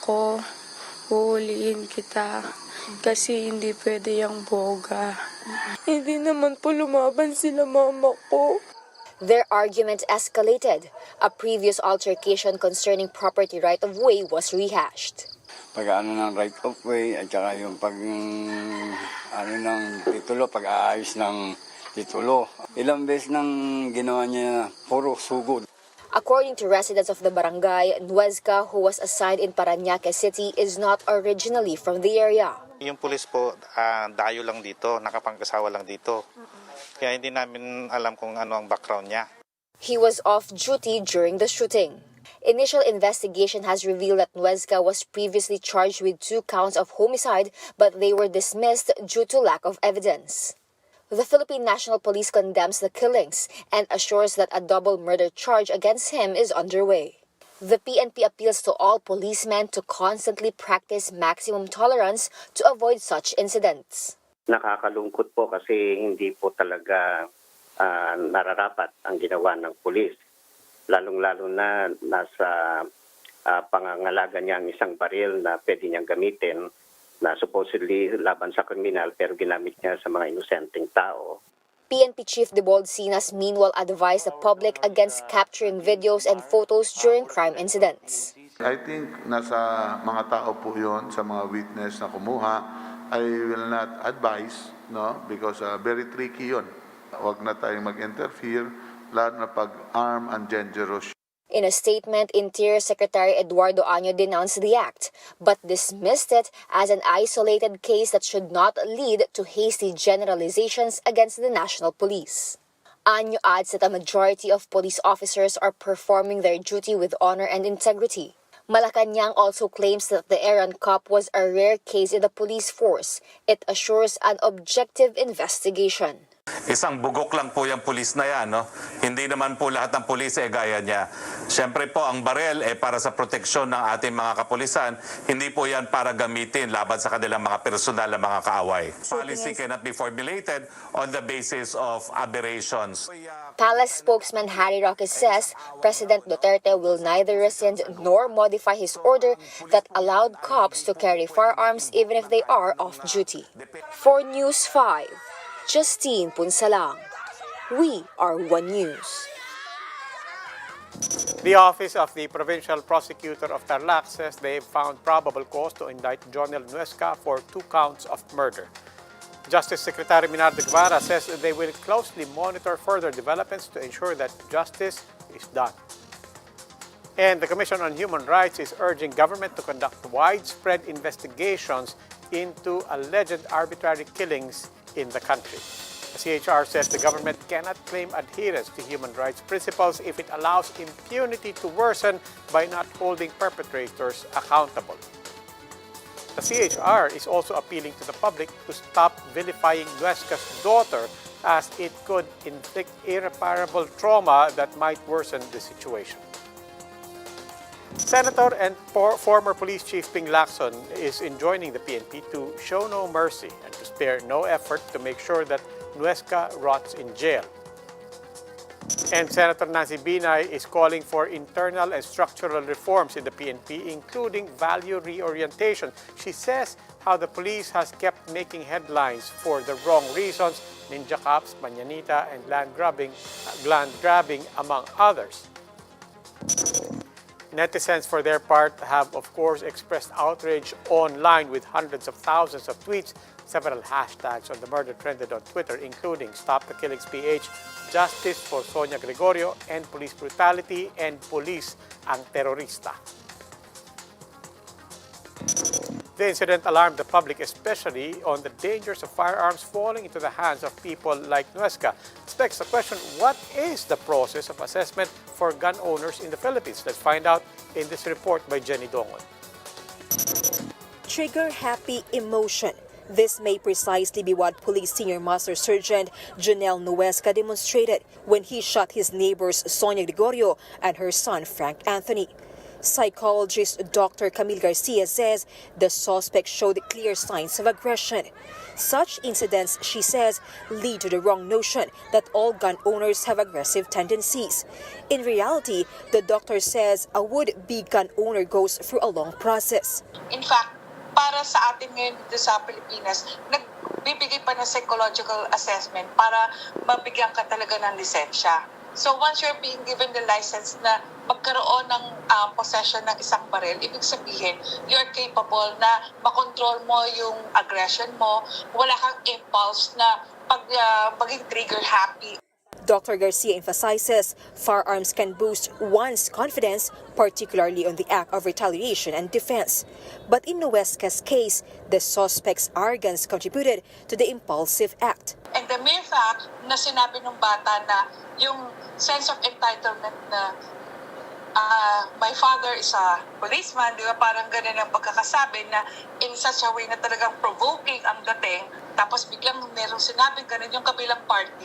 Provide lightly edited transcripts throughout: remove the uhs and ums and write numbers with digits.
ko, huhulihin kita. Kasi hindi pwede yung boga. Hindi naman po lumaban sila mama ko. Their argument escalated. A previous altercation concerning property right-of-way was rehashed. Pag ng right-of-way at saka yung pag ng titulo, pag-aayos ng titulo. Ilang beses nang ginawa niya puro sugod. According to residents of the barangay, Nuezca, who was assigned in Parañaque City, is not originally from the area. Yung pulis po, dayo lang dito, nakapangkasawa lang dito. Kaya hindi namin alam kung ano ang background niya. He was off duty during the shooting. Initial investigation has revealed that Nuezca was previously charged with 2 counts of homicide, but they were dismissed due to lack of evidence. The Philippine National Police condemns the killings and assures that a double murder charge against him is underway. The PNP appeals to all policemen to constantly practice maximum tolerance to avoid such incidents. Nakakalungkot po kasi hindi po talaga nararapat ang ginawa ng pulis. Lalong-lalo na nasa pangangalaga niya ang isang baril na pwede niyang gamitin na supposedly laban sa kriminal pero ginamit niya sa mga inosenteng tao. PNP Chief Debold Sinas meanwhile advised the public against capturing videos and photos during crime incidents. I think nasa mga tao po yun, sa mga witness na kumuha, I will not advise, no, because very tricky yun. Huwag na tayong mag-interfere, lalo na pag armed and dangerous. In a statement, Interior Secretary Eduardo Año denounced the act, but dismissed it as an isolated case that should not lead to hasty generalizations against the National Police. Año adds that a majority of police officers are performing their duty with honor and integrity. Malacanang also claims that the Aaron Cup was a rare case in the police force. It assures an objective investigation. Isang bugok lang po yung pulis na yan, no? Hindi naman po lahat ng pulis gaya niya. Siyempre po, ang barel para sa proteksyon ng ating mga kapulisan, hindi po yan para gamitin laban sa kanilang mga personal na mga kaaway. Policy cannot be formulated on the basis of aberrations. Palace spokesman Harry Roque says President Duterte will neither rescind nor modify his order that allowed cops to carry firearms even if they are off duty. For News 5, Justine Punsalang. We are One News. The Office of the Provincial Prosecutor of Tarlac says they have found probable cause to indict Jonel Nuezca for 2 counts of murder. Justice Secretary Minardo Guevara says they will closely monitor further developments to ensure that justice is done. And the Commission on Human Rights is urging government to conduct widespread investigations into alleged arbitrary killings in the country. The CHR says the government cannot claim adherence to human rights principles if it allows impunity to worsen by not holding perpetrators accountable. The CHR is also appealing to the public to stop vilifying Nuezca's daughter as it could inflict irreparable trauma that might worsen the situation. Senator and former Police Chief Ping Lacson is enjoining the PNP to show no mercy and to spare no effort to make sure that Nuezca rots in jail. And Senator Nancy Binay is calling for internal and structural reforms in the PNP, including value reorientation. She says how the police has kept making headlines for the wrong reasons, ninja cops, manyanita, and land grabbing, among others. Netizens, for their part, have, of course, expressed outrage online with hundreds of thousands of tweets. Several hashtags on the murder trended on Twitter, including Stop the Killings PH, Justice for Sonia Gregorio, End Police Brutality, and Police ang Terorista. The incident alarmed the public, especially on the dangers of firearms falling into the hands of people like Nuezca. This begs the question, what is the process of assessment for gun owners in the Philippines? Let's find out in this report by Jenny Dongon. Trigger-happy emotion. This may precisely be what Police Senior Master Sergeant Jonel Nuezca demonstrated when he shot his neighbors Sonia Gregorio and her son Frank Anthony. Psychologist Dr. Camille Garcia says the suspect showed clear signs of aggression. Such incidents, she says, lead to the wrong notion that all gun owners have aggressive tendencies. In reality, the doctor says a would-be gun owner goes through a long process. In fact, para sa atin ngayon dito sa Pilipinas, nagbibigay pa ng psychological assessment para mabigyan ka talaga ng lisensya. So once you're being given the license na magkaroon ng possession ng isang baril, ibig sabihin, you're capable na makontrol mo yung aggression mo, wala kang impulse na maging trigger happy. Dr. Garcia emphasizes firearms can boost one's confidence, particularly on the act of retaliation and defense. But in Nuesca's case, the suspect's arrogance contributed to the impulsive act. And the mere fact na sinabi ng bata na yung sense of entitlement na my father is a policeman, di ba, parang ganun ang pagkakasabi na in such a way na talagang provoking ang dating, tapos biglang merong sinabing ganun yung kabilang party,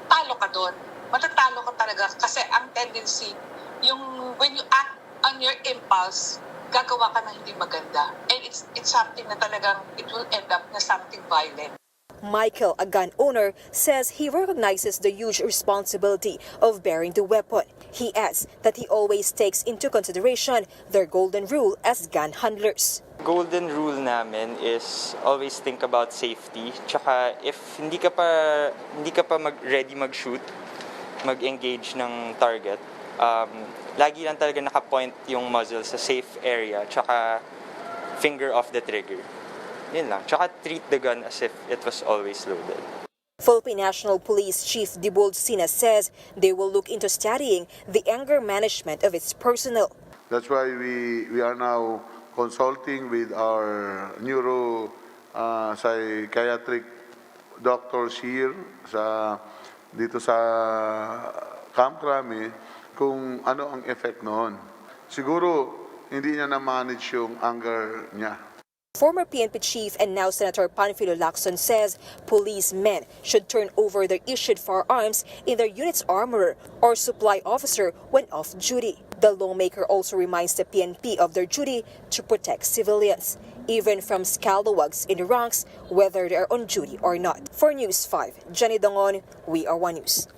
talo ka doon. Matatalo ka talaga kasi ang tendency, yung when you act on your impulse, gagawa ka ng hindi maganda. And it's something na talagang it will end up na something violent. Michael, a gun owner, says he recognizes the huge responsibility of bearing the weapon. He adds that he always takes into consideration their golden rule as gun handlers. Golden rule namin is always think about safety. Tsaka if hindi ka pa ready mag-shoot, mag-engage ng target, lagi lang talaga naka-point yung muzzle sa safe area, tsaka finger off the trigger. Yun lang. Tsaka treat the gun as if it was always loaded. Philippine National Police Chief Dibold Sina says they will look into studying the anger management of its personnel. That's why we are now consulting with our psychiatric doctors here dito sa Camp Crame kung ano ang effect noon. Siguro hindi niya na-manage yung anger niya. Former PNP chief and now Senator Panfilo Lacson says policemen should turn over their issued firearms in their unit's armorer or supply officer when off duty. The lawmaker also reminds the PNP of their duty to protect civilians, even from scalawags in the ranks, whether they are on duty or not. For News 5, Jenny Dongon, We Are One News.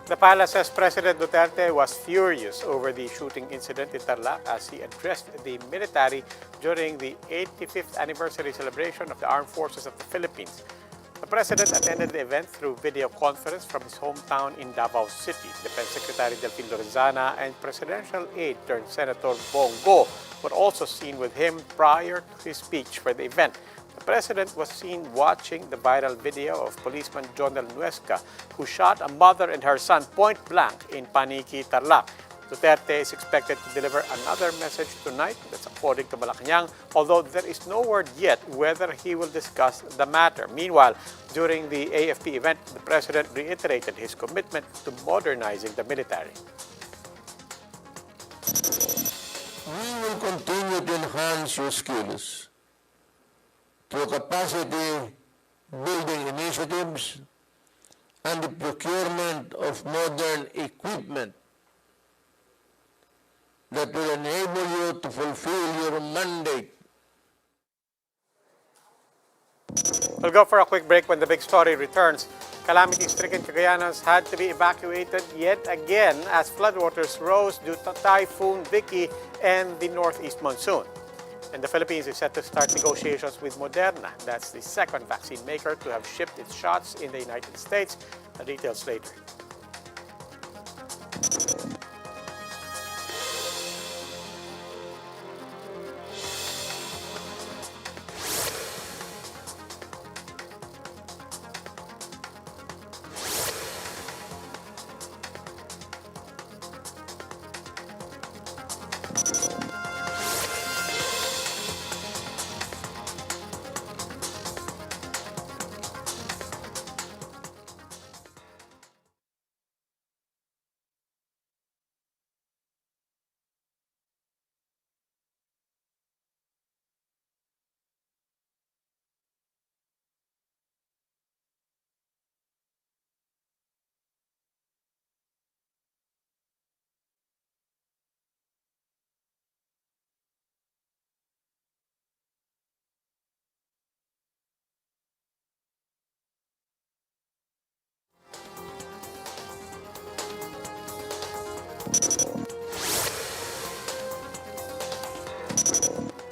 The palace says President Duterte was furious over the shooting incident in Tarlac as he addressed the military during the 85th anniversary celebration of the Armed Forces of the Philippines. The president attended the event through video conference from his hometown in Davao City. Defense Secretary Delfin Lorenzana and presidential aide turned Senator Bongo were also seen with him prior to his speech for the event. The president was seen watching the viral video of policeman Jonel Nuesca, who shot a mother and her son point blank in Paniki, Tarlac. Duterte is expected to deliver another message tonight, that's according to Malacanang, although there is no word yet whether he will discuss the matter. Meanwhile, during the AFP event, the president reiterated his commitment to modernizing the military. We will continue to enhance your skills through capacity building initiatives and the procurement of modern equipment that will enable you to fulfill your mandate. We'll go for a quick break. When the big story returns. Calamity-stricken Cagayanas had to be evacuated yet again as floodwaters rose due to Typhoon Vicky and the northeast monsoon. And the Philippines is set to start negotiations with Moderna. That's the second vaccine maker to have shipped its shots in the United States. The details later.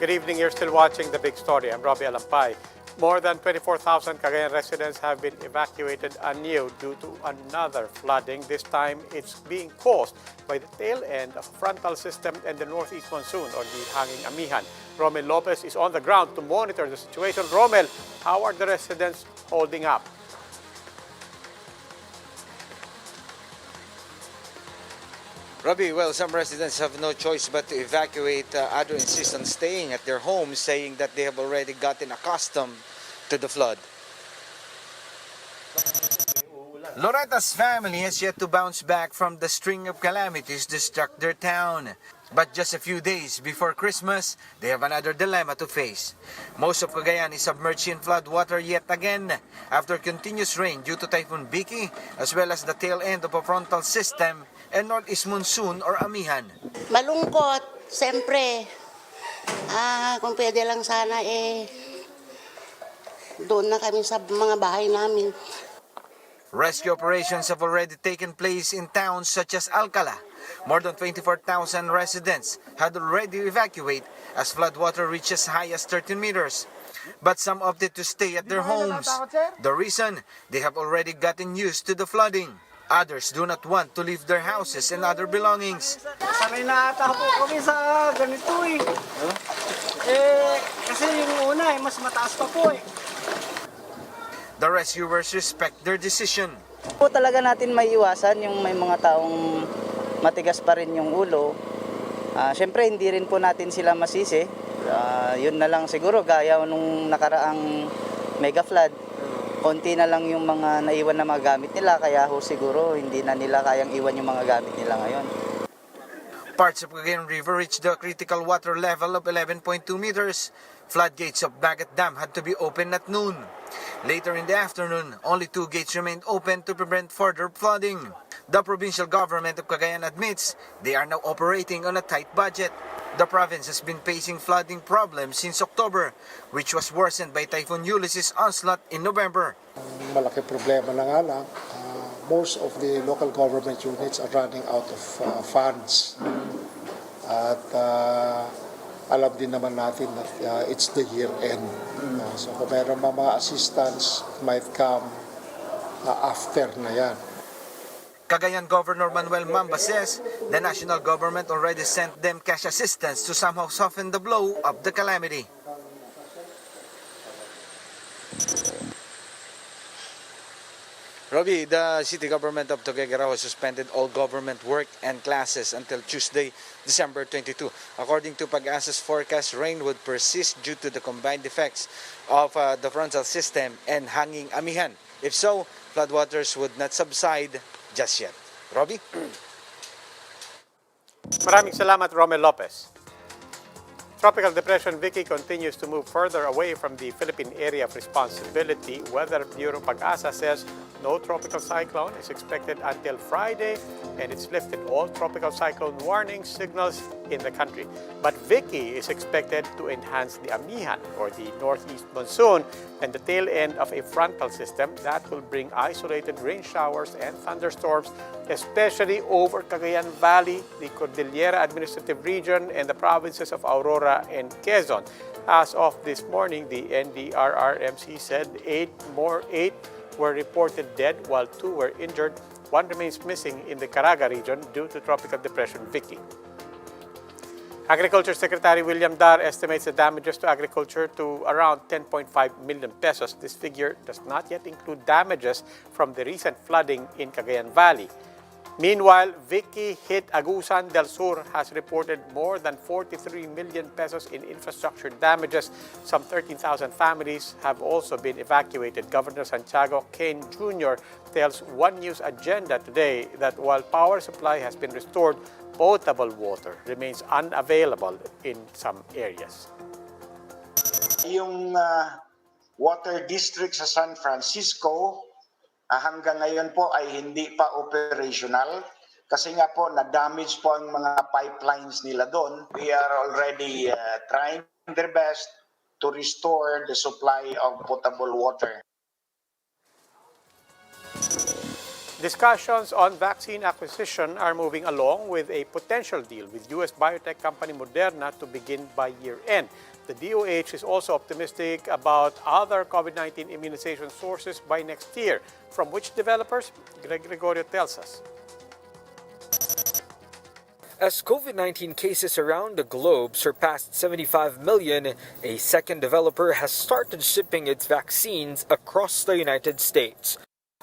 Good evening. You're still watching The Big Story. I'm Robbie Alampay. More than 24,000 Cagayan residents have been evacuated anew due to another flooding. This time, it's being caused by the tail end of a frontal system and the northeast monsoon, or the hanging amihan. Romel Lopez is on the ground to monitor the situation. Romel, how are the residents holding up? Robbie, well, some residents have no choice but to evacuate. Others insist on staying at their homes, saying that they have already gotten accustomed to the flood. Loretta's family has yet to bounce back from the string of calamities that struck their town. But just a few days before Christmas, they have another dilemma to face. Most of Cagayan is submerged in flood water yet again after continuous rain due to Typhoon Vicky, as well as the tail end of a frontal system and northeast monsoon or amihan. Malungkot, siyempre. Kung pwede lang sana doon na kami sa mga bahay namin. Rescue operations have already taken place in towns such as Alcala. More than 24,000 residents had already evacuated as floodwater reached as high as 13 meters. But some opted to stay at their homes. The reason, they have already gotten used to the flooding. Others do not want to leave their houses and other belongings. Sanay na ata po kami sa ganito kasi yung una mas mataas pa po The rescuers respect their decision. Po talaga natin may iwasan yung may mga taong matigas pa rin yung ulo. Siyempre hindi rin po natin sila masisi. Yun na lang siguro gaya nung nakaraang mega flood. Konti na lang yung mga naiwan na mga gamit nila, kaya ho siguro hindi na nila kayang iwan yung mga gamit nila ngayon. Parts of Cagayan River reached the critical water level of 11.2 meters. Floodgates of Bagat Dam had to be opened at noon. Later in the afternoon, only 2 gates remained open to prevent further flooding. The provincial government of Cagayan admits they are now operating on a tight budget. The province has been facing flooding problems since October, which was worsened by Typhoon Ulysses' onslaught in November. Malaki problema na nga lang. Most of the local government units are running out of funds. At alam din naman natin that it's the year end. So kung meron mga assistance, might come after na yan. Cagayan Governor Manuel Mamba says the national government already sent them cash assistance to somehow soften the blow of the calamity. Robbie, the city government of Tuguegarao has suspended all government work and classes until Tuesday, December 22. According to Pag-asa's forecast, rain would persist due to the combined effects of the frontal system and hanging amihan. If so, floodwaters would not subside just yet. Robbie? Maraming salamat, Romel Lopez. Tropical Depression Vicky continues to move further away from the Philippine area of responsibility. Weather Bureau Pag-asa says no tropical cyclone is expected until Friday, and it's lifted all tropical cyclone warning signals in the country. But Vicky is expected to enhance the amihan, or the northeast monsoon, and the tail end of a frontal system that will bring isolated rain showers and thunderstorms, especially over Cagayan Valley, the Cordillera Administrative Region, and the provinces of Aurora and Quezon. As of this morning, the NDRRMC said 8 were reported dead, while 2 were injured. 1 remains missing in the Caraga region due to Tropical Depression Vicky. Agriculture Secretary William Dar estimates the damages to agriculture to around 10.5 million pesos. This figure does not yet include damages from the recent flooding in Cagayan Valley. Meanwhile, Vicky hit Agusan del Sur has reported more than 43 million pesos in infrastructure damages. Some 13,000 families have also been evacuated. Governor Santiago Kane Jr. tells One News Agenda today that while power supply has been restored, potable water remains unavailable in some areas. Yung water district sa San Francisco, hanggang ngayon po ay hindi pa operational kasi nga po na-damage po ang mga pipelines nila doon. We are already trying their best to restore the supply of potable water. Discussions on vaccine acquisition are moving along with a potential deal with U.S. biotech company Moderna to begin by year-end. The DOH is also optimistic about other COVID-19 immunization sources by next year. From which developers? Greg Gregorio tells us. As COVID-19 cases around the globe surpassed 75 million, a second developer has started shipping its vaccines across the United States.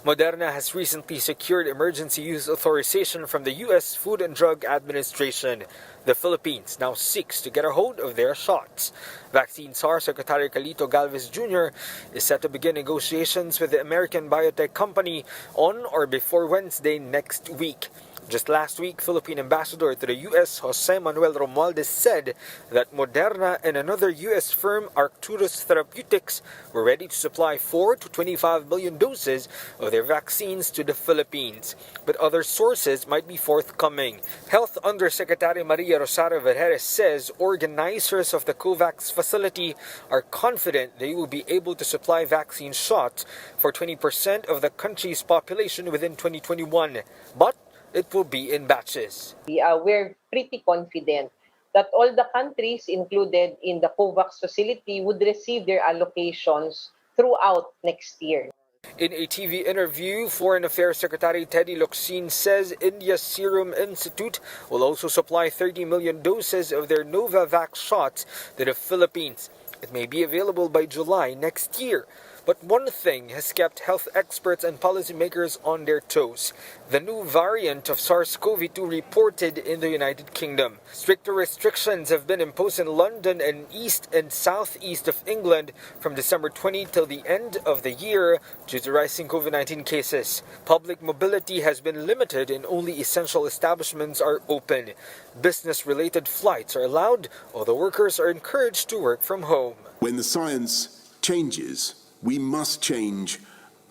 Moderna has recently secured emergency use authorization from the U.S. Food and Drug Administration. The Philippines now seeks to get a hold of their shots. Vaccine SAR Secretary Calito Galvez Jr. is set to begin negotiations with the American biotech company on or before Wednesday next week. Just last week, Philippine Ambassador to the U.S. Jose Manuel Romualdez said that Moderna and another U.S. firm, Arcturus Therapeutics, were ready to supply 4 to 25 million doses of their vaccines to the Philippines. But other sources might be forthcoming. Health Undersecretary Maria Rosario Vergeres says organizers of the COVAX facility are confident they will be able to supply vaccine shots for 20% of the country's population within 2021. But it will be in batches. We're pretty confident that all the countries included in the COVAX facility would receive their allocations throughout next year. In a TV interview, Foreign Affairs Secretary Teddy Locsin says India's Serum Institute will also supply 30 million doses of their Novavax shots to the Philippines. It may be available by July next year. But one thing has kept health experts and policymakers on their toes: the new variant of SARS-CoV-2 reported in the United Kingdom. Stricter restrictions have been imposed in London and east and southeast of England from December 20 till the end of the year due to rising COVID-19 cases. Public mobility has been limited and only essential establishments are open. Business-related flights are allowed, although workers are encouraged to work from home. When the science changes, we must change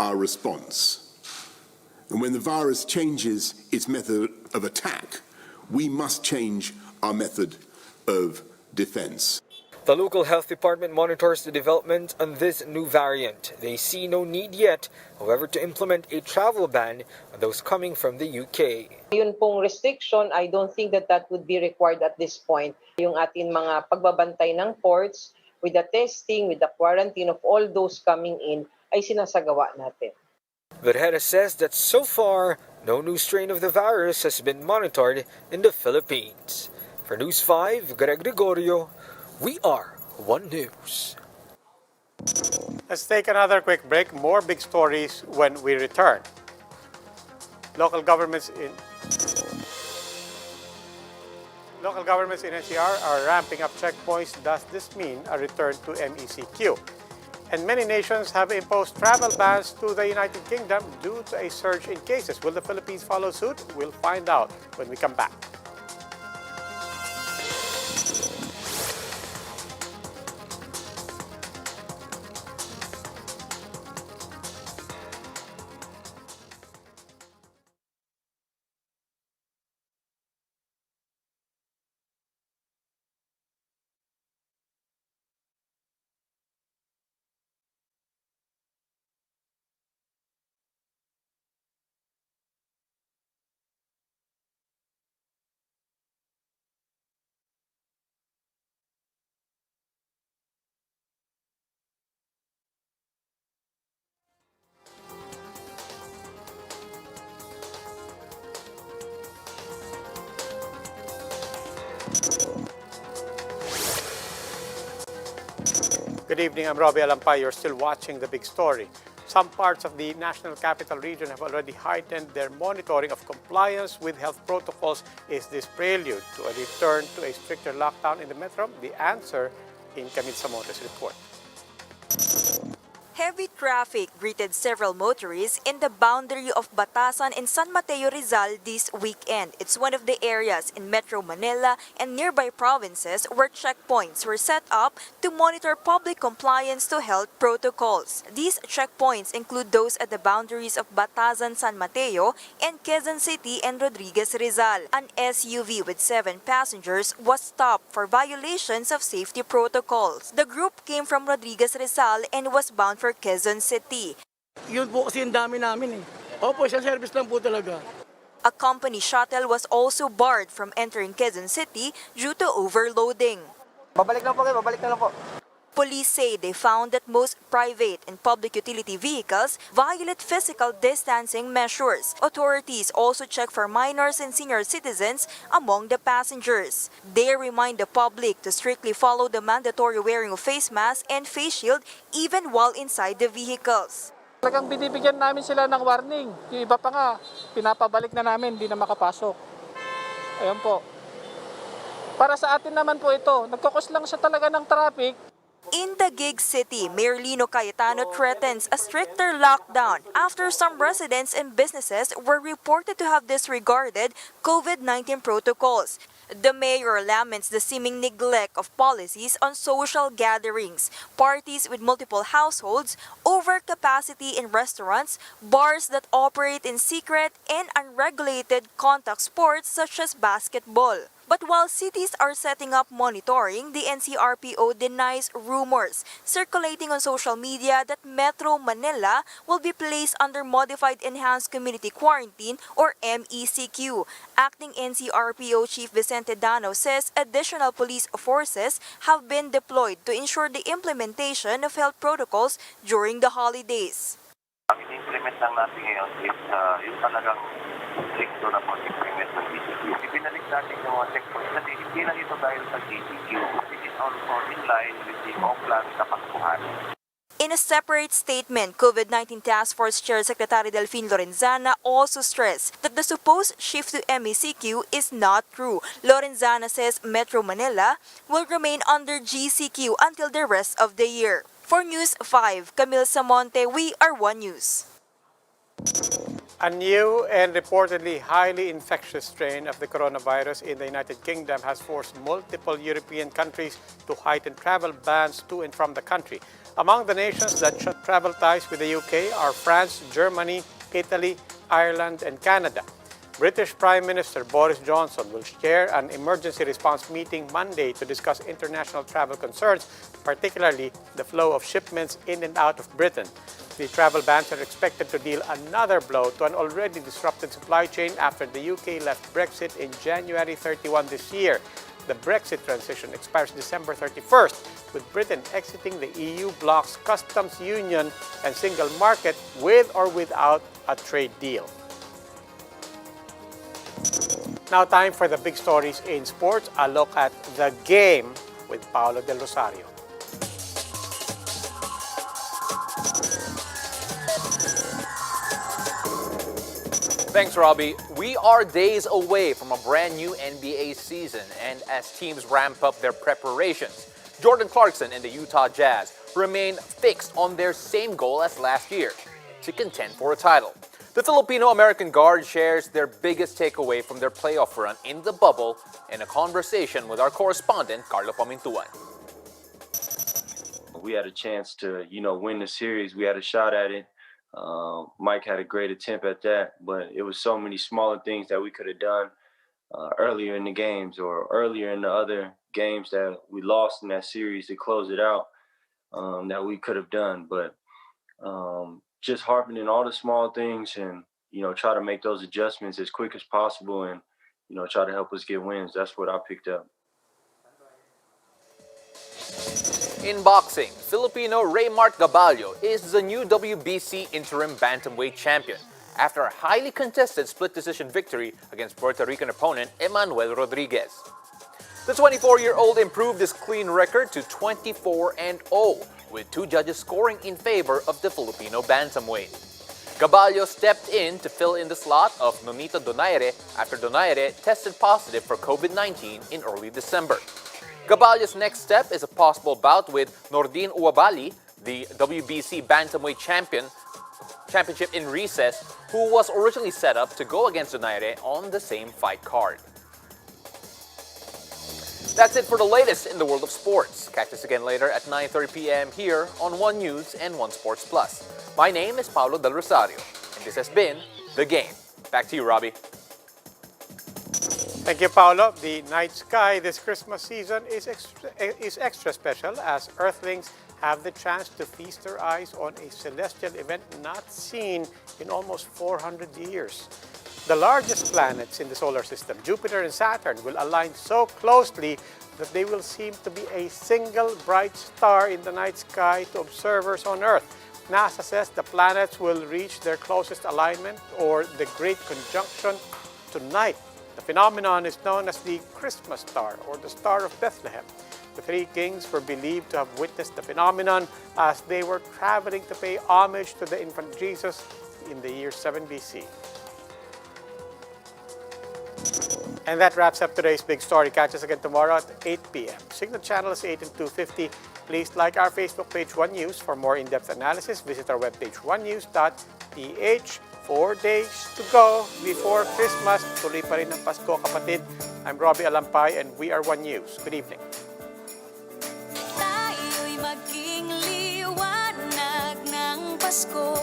our response. And when the virus changes its method of attack, we must change our method of defense. The local health department monitors the development on this new variant. They see no need yet, however, to implement a travel ban on those coming from the UK. Yun pong restriction, I don't think that would be required at this point. Yung atin mga pagbabantay ng ports, with the testing, with the quarantine of all those coming in, ay sinasagawa natin. Vergeres says that so far, no new strain of the virus has been monitored in the Philippines. For News 5, Greg Gregorio, we are One News. Let's take another quick break. More big stories when we return. Local governments in NCR are ramping up checkpoints. Does this mean a return to MECQ? And many nations have imposed travel bans to the United Kingdom due to a surge in cases. Will the Philippines follow suit? We'll find out when we come back. Good evening, I'm Robbie Alampay. You're still watching The Big Story. Some parts of the National Capital Region have already heightened their monitoring of compliance with health protocols. Is this prelude to a return to a stricter lockdown in the metro? The answer in Camille Samontes' report. Heavy traffic greeted several motorists in the boundary of Batasan and San Mateo, Rizal this weekend. It's one of the areas in Metro Manila and nearby provinces where checkpoints were set up to monitor public compliance to health protocols. These checkpoints include those at the boundaries of Batasan, San Mateo, and Quezon City and Rodriguez, Rizal. An SUV with 7 passengers was stopped for violations of safety protocols. The group came from Rodriguez, Rizal and was bound for Quezon City. Yun po kasi ang dami namin eh. Opo, isang service lang po talaga. A company shuttle was also barred from entering Quezon City due to overloading. Babalik na lang po. Police say they found that most private and public utility vehicles violate physical distancing measures. Authorities also check for minors and senior citizens among the passengers. They remind the public to strictly follow the mandatory wearing of face mask and face shield even while inside the vehicles. Talagang binibigyan namin sila ng warning. Yung iba pa nga, pinapabalik na namin, hindi na makapasok. Ayun po. Para sa atin naman po ito, nagkukos lang siya talaga ng traffic. In Taguig City, Mayor Lino Cayetano threatens a stricter lockdown after some residents and businesses were reported to have disregarded COVID-19 protocols. The mayor laments the seeming neglect of policies on social gatherings, parties with multiple households, overcapacity in restaurants, bars that operate in secret, and unregulated contact sports such as basketball. But while cities are setting up monitoring, the NCRPO denies rumors circulating on social media that Metro Manila will be placed under Modified Enhanced Community Quarantine or MECQ. Acting NCRPO Chief Vicente Dano says additional police forces have been deployed to ensure the implementation of health protocols during the holidays. Ang in-implement lang natin ngayon is yung talagang stricto na pag-implement ng DCQ. Ibinalik natin yung mga checkpoints kasi hindi lang ito dahil sa DCQ. It is also in line with the Oakland Kapakbuhan. In a separate statement, COVID-19 Task Force Chair Secretary Delphine Lorenzana also stressed that the supposed shift to MECQ is not true. Lorenzana says Metro Manila will remain under GCQ until the rest of the year. For News 5, Camille Samonte, we are One News. A new and reportedly highly infectious strain of the coronavirus in the United Kingdom has forced multiple European countries to heighten travel bans to and from the country. Among the nations that shut travel ties with the UK are France, Germany, Italy, Ireland, and Canada. British Prime Minister Boris Johnson will chair an emergency response meeting Monday to discuss international travel concerns, particularly the flow of shipments in and out of Britain. The travel bans are expected to deal another blow to an already disrupted supply chain after the UK left Brexit in January 31 this year. The Brexit transition expires December 31st, with Britain exiting the EU bloc's customs union and single market with or without a trade deal. Now time for the big stories in sports. A look at the game with Paolo Del Rosario. Thanks, Robbie. We are days away from a brand new NBA season, and as teams ramp up their preparations, Jordan Clarkson and the Utah Jazz remain fixed on their same goal as last year, to contend for a title. The Filipino-American guard shares their biggest takeaway from their playoff run in the bubble in a conversation with our correspondent, Carlo Pamintuan. We had a chance to, win the series. We had a shot at it. Mike had a great attempt at that, but it was so many smaller things that we could have done earlier in the games or earlier in the other games that we lost in that series to close it out that we could have done. But just harping in all the small things and, try to make those adjustments as quick as possible and, try to help us get wins. That's what I picked up. In boxing, Filipino Raymart Gaballo is the new WBC interim bantamweight champion after a highly contested split decision victory against Puerto Rican opponent Emmanuel Rodriguez. The 24-year-old improved his clean record to 24-0, with two judges scoring in favor of the Filipino bantamweight. Gaballo stepped in to fill in the slot of Nonito Donaire after Donaire tested positive for COVID-19 in early December. Gaballo's next step is a possible bout with Nordin Uabali, the WBC Bantamweight championship in recess, who was originally set up to go against Donaire on the same fight card. That's it for the latest in the world of sports. Catch us again later at 9:30 p.m. here on One News and One Sports Plus. My name is Paolo Del Rosario, and this has been The Game. Back to you, Robbie. Thank you, Paolo. The night sky this Christmas season is extra special as Earthlings have the chance to feast their eyes on a celestial event not seen in almost 400 years. The largest planets in the solar system, Jupiter and Saturn, will align so closely that they will seem to be a single bright star in the night sky to observers on Earth. NASA says the planets will reach their closest alignment, or the Great Conjunction, tonight. The phenomenon is known as the Christmas star, or the Star of Bethlehem. The three kings were believed to have witnessed the phenomenon as they were traveling to pay homage to the infant Jesus in the year 7 BC. And that wraps up today's big story. Catch us again tomorrow at 8 p.m. Signal channels 8 and 250. Please like our Facebook page, One News. For more in-depth analysis, visit our webpage, onenews.ph. 4 days to go before Christmas. Tuloy pa rin ang Pasko, kapatid. I'm Robbie Alampay and we are One News. Good evening. Tayo'y maging liwanag ng Pasko.